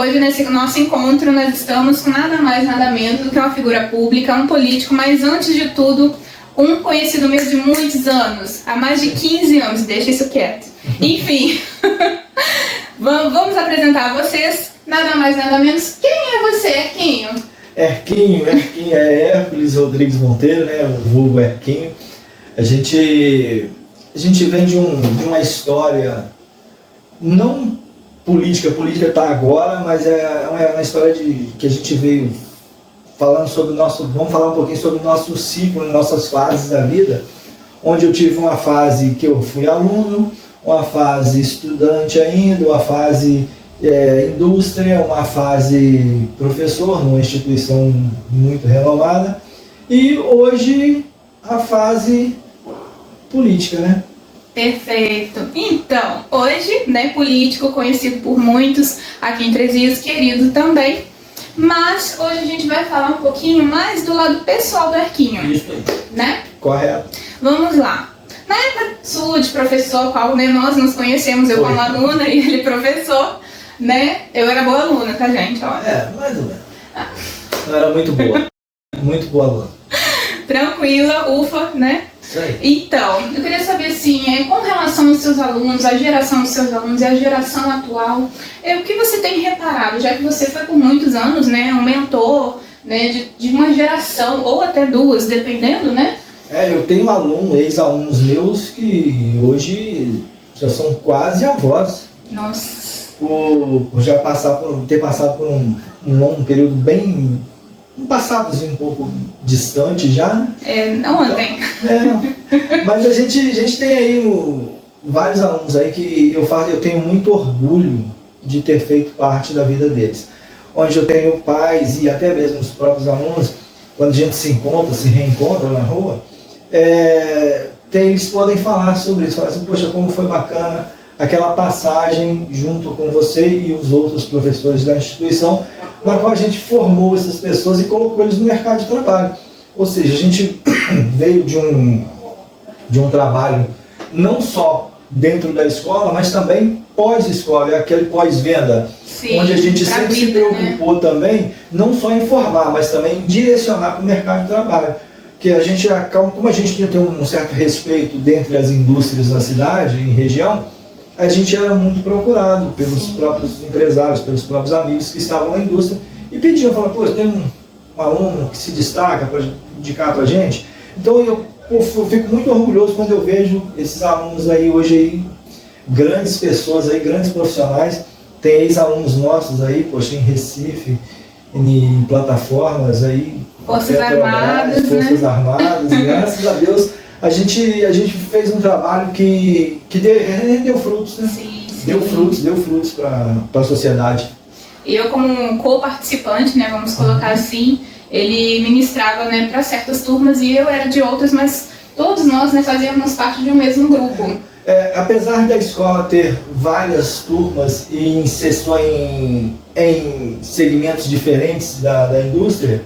Hoje, nesse nosso encontro, nós estamos com nada mais, nada menos do que uma figura pública, um político, mas antes de tudo, um conhecido meu de muitos anos, há mais de 15 anos, deixa isso quieto. Enfim, vamos apresentar a vocês, nada mais, nada menos. Quem é você, Erquinho? Erquinho é Hércules Rodrigues Monteiro, né? O vulgo Erquinho. A gente vem de uma história não política está agora, mas é uma história que a gente veio falando sobre vamos falar um pouquinho sobre o nosso ciclo, nossas fases da vida, onde eu tive uma fase que eu fui aluno, uma fase estudante ainda, uma fase indústria, uma fase professor numa instituição muito renomada e hoje a fase política, né? Perfeito. Então, hoje, né, político, conhecido por muitos aqui em Três Rios, querido também, mas hoje a gente vai falar um pouquinho mais do lado pessoal do Erquinho. Isso aí. Né? Correto. Vamos lá. Na época sua de professor, qual, né, nós nos conhecemos, eu como aluna e ele professor, né? Eu era boa aluna, tá, gente? Ó. Mais ou menos. Não era muito boa. Muito boa aluna. Tranquila, ufa, né? Isso aí. Então, eu queria saber assim, com relação aos seus alunos, a geração dos seus alunos e a geração atual, o que você tem reparado, já que você foi por muitos anos, né, um mentor, né, de uma geração, ou até duas, dependendo, né? Eu tenho ex-alunos meus que hoje já são quase avós. Nossa. Por ter passado por um longo período bem... um passadozinho um pouco distante já, né? Não ontem. Mas a gente tem aí vários alunos aí que eu tenho muito orgulho de ter feito parte da vida deles. Onde eu tenho pais e até mesmo os próprios alunos, quando a gente se reencontra na rua, eles podem falar sobre isso, falar assim, poxa, como foi bacana aquela passagem junto com você e os outros professores da instituição, na qual a gente formou essas pessoas e colocou eles no mercado de trabalho. Ou seja, a gente veio de um trabalho não só dentro da escola, mas também pós-escola, aquele pós-venda, onde a gente sempre se preocupou, né, também, não só em formar, mas também em direcionar para o mercado de trabalho. Que a gente, como a gente tinha que ter um certo respeito dentre as indústrias da cidade e região, a gente era muito procurado pelos próprios empresários, pelos próprios amigos que estavam na indústria e pediam, falavam, pô, tem um aluno que se destaca para indicar para a gente. Então eu fico muito orgulhoso quando eu vejo esses alunos aí hoje, aí, grandes pessoas, aí, grandes profissionais. Tem ex-alunos nossos aí, poxa, em Recife, em plataformas aí, Forças Armadas, Forças Armadas, e graças a Deus a gente fez um trabalho que deu frutos, né? Sim. Deu frutos para a sociedade. Eu, como co-participante, né, vamos colocar assim, ele ministrava, né, para certas turmas e eu era de outras, mas todos nós, né, fazíamos parte de um mesmo grupo. Apesar da escola ter várias turmas e em segmentos diferentes da indústria,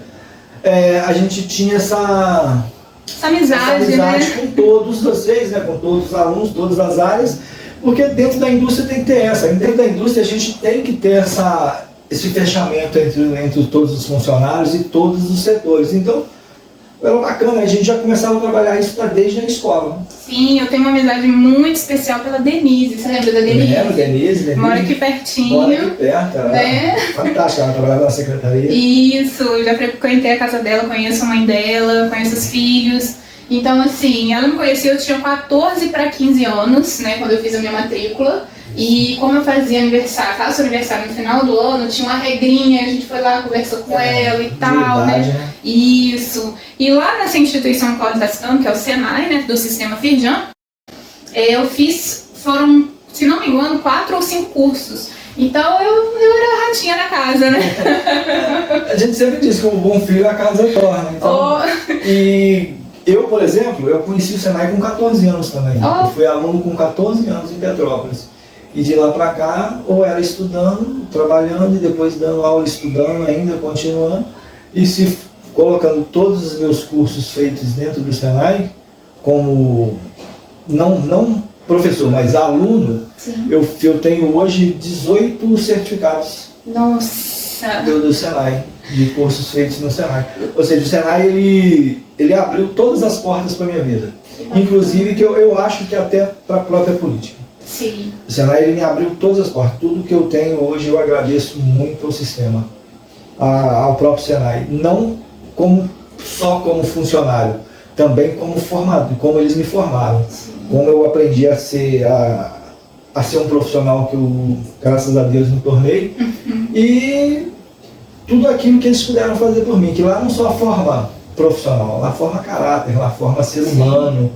a gente tinha essa amizade, né, com todos vocês, né, com todos os alunos, todas as áreas, porque dentro da indústria tem que ter dentro da indústria a gente tem que ter esse fechamento entre todos os funcionários e todos os setores. Então, era bacana, a gente já começava a trabalhar isso desde a escola. Sim, eu tenho uma amizade muito especial pela Denise. Você lembra da Denise? Lembro, Denise. Mora aqui pertinho. Mora aqui perto, né? Fantástica, ela trabalhava na secretaria. Isso, já frequentei a casa dela, conheço a mãe dela, conheço os filhos. Então, assim, ela me conheceu, eu tinha 14 para 15 anos, né, quando eu fiz a minha matrícula. E como eu fazia faço aniversário no final do ano, tinha uma regrinha, a gente foi lá, conversou com ela e tal, né? Isso. E lá nessa instituição em qual eu estudando, que é o Senai, né, do sistema Firjan, foram, se não me engano, 4 ou 5 cursos. Então eu era a ratinha da casa, né? A gente sempre diz que um bom filho a casa torna. Então, E eu, por exemplo, eu conheci o Senai com 14 anos também. Eu fui aluno com 14 anos em Petrópolis. E de lá para cá, ou era estudando, trabalhando, e depois dando aula, estudando ainda, continuando, e se colocando todos os meus cursos feitos dentro do Senai, como não professor, mas aluno. Eu tenho hoje 18 certificados Nossa! Do Senai, de cursos feitos no Senai. Ou seja, o Senai, ele abriu todas as portas para minha vida. Inclusive, que eu acho que até para a própria política. Sim. O Senai, ele me abriu todas as portas. Tudo que eu tenho hoje, eu agradeço muito ao sistema, ao próprio Senai. Não só como funcionário, também como formador, como eles me formaram. Sim. Como eu aprendi a ser um profissional que eu, graças a Deus, me tornei. E tudo aquilo que eles puderam fazer por mim, que lá não só forma profissional, lá forma caráter, lá forma ser humano.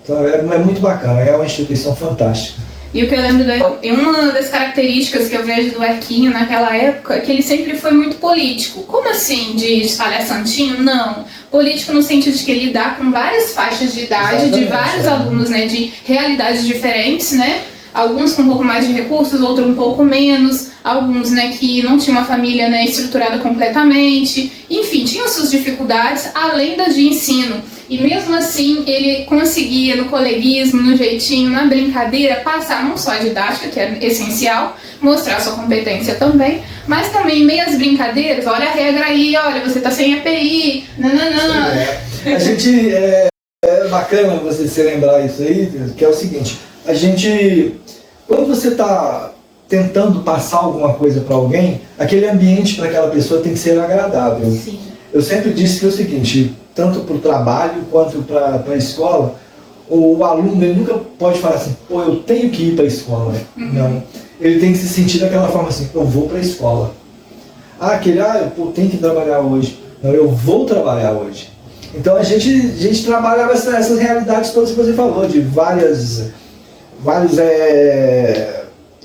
Então é muito bacana, é uma instituição fantástica. E o que eu lembro uma das características que eu vejo do Arquinho naquela época é que ele sempre foi muito político. Como assim, de espalhar santinho? Não. Político no sentido de que ele lidar com várias faixas de idade, de vários alunos, né, de realidades diferentes, né? Alguns com um pouco mais de recursos, outros um pouco menos, alguns, né, que não tinham uma família, né, estruturada completamente, enfim, tinham suas dificuldades, além das de ensino. E mesmo assim, ele conseguia, no coleguismo, no jeitinho, na brincadeira, passar não só a didática, que é essencial, mostrar sua competência também, mas também em meio às brincadeiras, olha a regra aí, olha, você tá sem EPI, nananã. A gente, é bacana você se lembrar isso aí, que é o seguinte, a gente, quando você está tentando passar alguma coisa para alguém, aquele ambiente para aquela pessoa tem que ser agradável. Sim. Eu sempre disse que é o seguinte, tanto para o trabalho quanto para a escola, o aluno ele nunca pode falar assim, pô, eu tenho que ir para a escola. Não. Ele tem que se sentir daquela forma assim, eu vou para a escola. Eu tenho que trabalhar hoje. Não, eu vou trabalhar hoje. Então a gente trabalhava essas realidades todas que você falou, de várias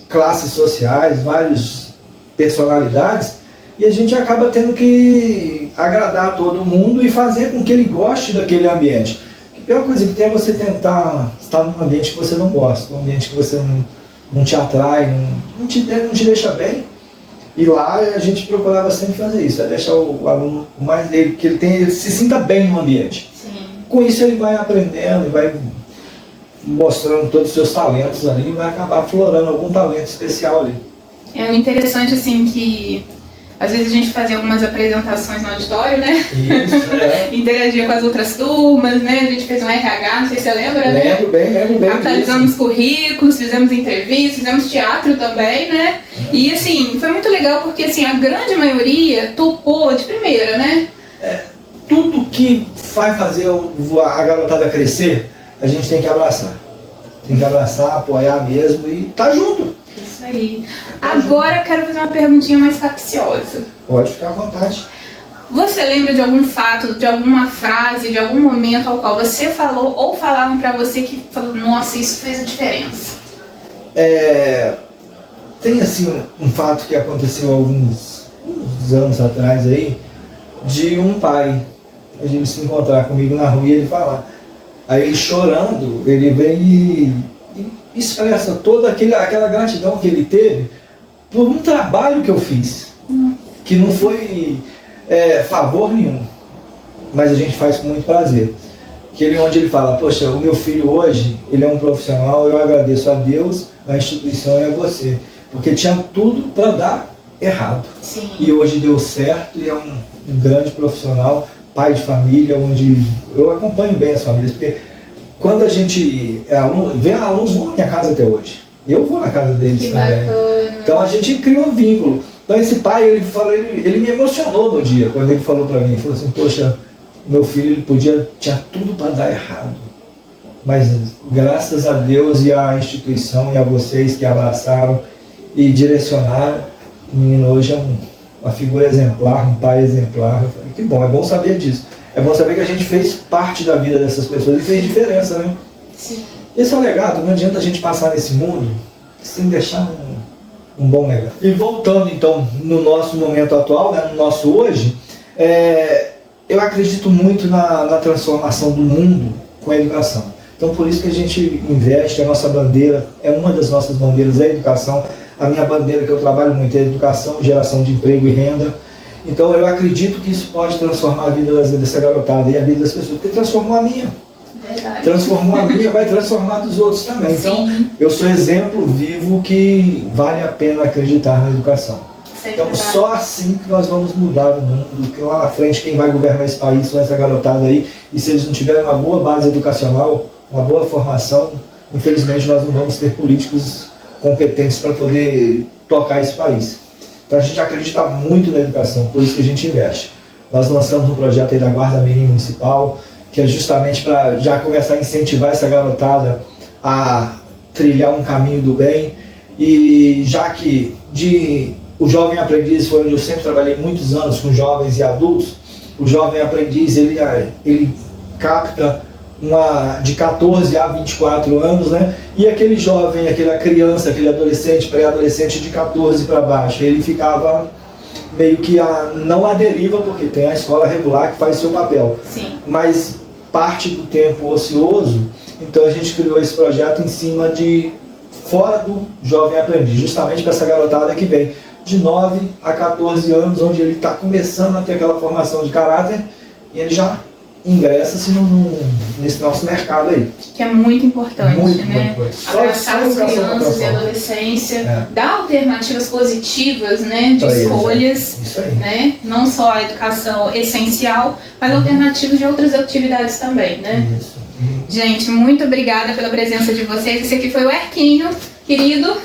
classes sociais, várias personalidades, e a gente acaba tendo que agradar todo mundo e fazer com que ele goste daquele ambiente. A pior coisa que tem é você tentar estar num ambiente que você não gosta, um ambiente que você não te atrai, não te deixa bem. E lá a gente procurava sempre fazer isso, é deixar o aluno o mais dele, que ele se sinta bem no ambiente. Sim. Com isso ele vai aprendendo e vai mostrando todos os seus talentos ali e vai acabar aflorando algum talento especial ali. É interessante assim que às vezes a gente fazia algumas apresentações no auditório, né? Isso, Interagia com as outras turmas, né? A gente fez um RH, não sei se você lembra, né? Lembro bem. Atualizamos currículos, fizemos entrevistas, fizemos teatro também, né? E assim, foi muito legal porque assim, a grande maioria topou de primeira, né? Tudo que vai fazer a garotada crescer, a gente tem que abraçar. Tem que abraçar, apoiar mesmo e tá junto. Isso aí. Agora eu quero fazer uma perguntinha mais capciosa. Pode ficar à vontade. Você lembra de algum fato, de alguma frase, de algum momento ao qual você falou ou falaram pra você que falou, nossa, isso fez a diferença? Tem assim um fato que aconteceu uns anos atrás aí, de um pai, a gente se encontrar comigo na rua e ele falar. Aí ele chorando, ele vem e expressa toda aquela gratidão que ele teve por um trabalho que eu fiz, que não foi favor nenhum, mas a gente faz com muito prazer. Onde ele fala, poxa, o meu filho hoje, ele é um profissional, eu agradeço a Deus, a instituição e a você, porque tinha tudo para dar errado. Sim. E hoje deu certo e é um grande profissional, pai de família, onde eu acompanho bem as famílias, porque quando a gente vem alunos vão na minha casa até hoje, eu vou na casa deles que também. Bacana. Então a gente cria um vínculo. Então esse pai, ele me emocionou no dia, quando ele falou para mim, ele falou assim, poxa, meu filho tinha tudo para dar errado, mas graças a Deus e à instituição e a vocês que abraçaram e direcionaram, o menino hoje é uma figura exemplar, um pai exemplar. Eu falei, que bom, é bom saber disso. É bom saber que a gente fez parte da vida dessas pessoas e fez diferença, né? Sim. Esse é o legado, não adianta a gente passar nesse mundo sem deixar um bom legado. E voltando então no nosso momento atual, né, no nosso hoje, eu acredito muito na transformação do mundo com a educação. Então por isso que a gente investe, a nossa bandeira, uma das nossas bandeiras é a educação. A minha bandeira que eu trabalho muito é a educação, geração de emprego e renda. Então eu acredito que isso pode transformar a vida dessa garotada e a vida das pessoas, porque transformou a minha. Verdade. Transformou a minha, vai transformar dos outros também. Sim. Então eu sou exemplo vivo que vale a pena acreditar na educação. Então, só assim que nós vamos mudar o mundo, porque lá na frente quem vai governar esse país são essa garotada aí, e se eles não tiverem uma boa base educacional, uma boa formação, infelizmente nós não vamos ter políticos competentes para poder tocar esse país. Então a gente acredita muito na educação, por isso que a gente investe. Nós lançamos um projeto aí da Guarda Mirim Municipal, que é justamente para já começar a incentivar essa garotada a trilhar um caminho do bem, e já que o jovem aprendiz foi onde eu sempre trabalhei muitos anos com jovens e adultos, o jovem aprendiz ele capta de 14 a 24 anos, né? E aquele jovem, aquela criança, aquele adolescente, pré-adolescente de 14 para baixo, ele ficava meio que não à deriva, porque tem a escola regular que faz seu papel. Sim. Mas parte do tempo ocioso, então a gente criou esse projeto em cima fora do jovem aprendiz, justamente para essa garotada que vem de 9 a 14 anos, onde ele está começando a ter aquela formação de caráter, e ele já ingressa-se nesse nosso mercado aí. Que é muito importante, muito, né? Abraçar as crianças e adolescência, dar alternativas positivas, né, de escolhas, né? Não só a educação essencial, mas alternativas de outras atividades também, né? Isso. Gente, muito obrigada pela presença de vocês. Esse aqui foi o Erquinho, querido.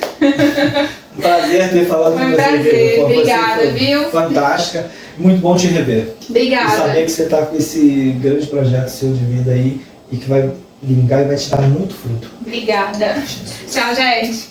Um prazer ter falado com você. Foi um prazer, obrigada, viu? Fantástica, muito bom te rever. Obrigada. E saber que você está com esse grande projeto seu de vida aí e que vai vingar e vai te dar muito fruto. Obrigada. Tchau, gente.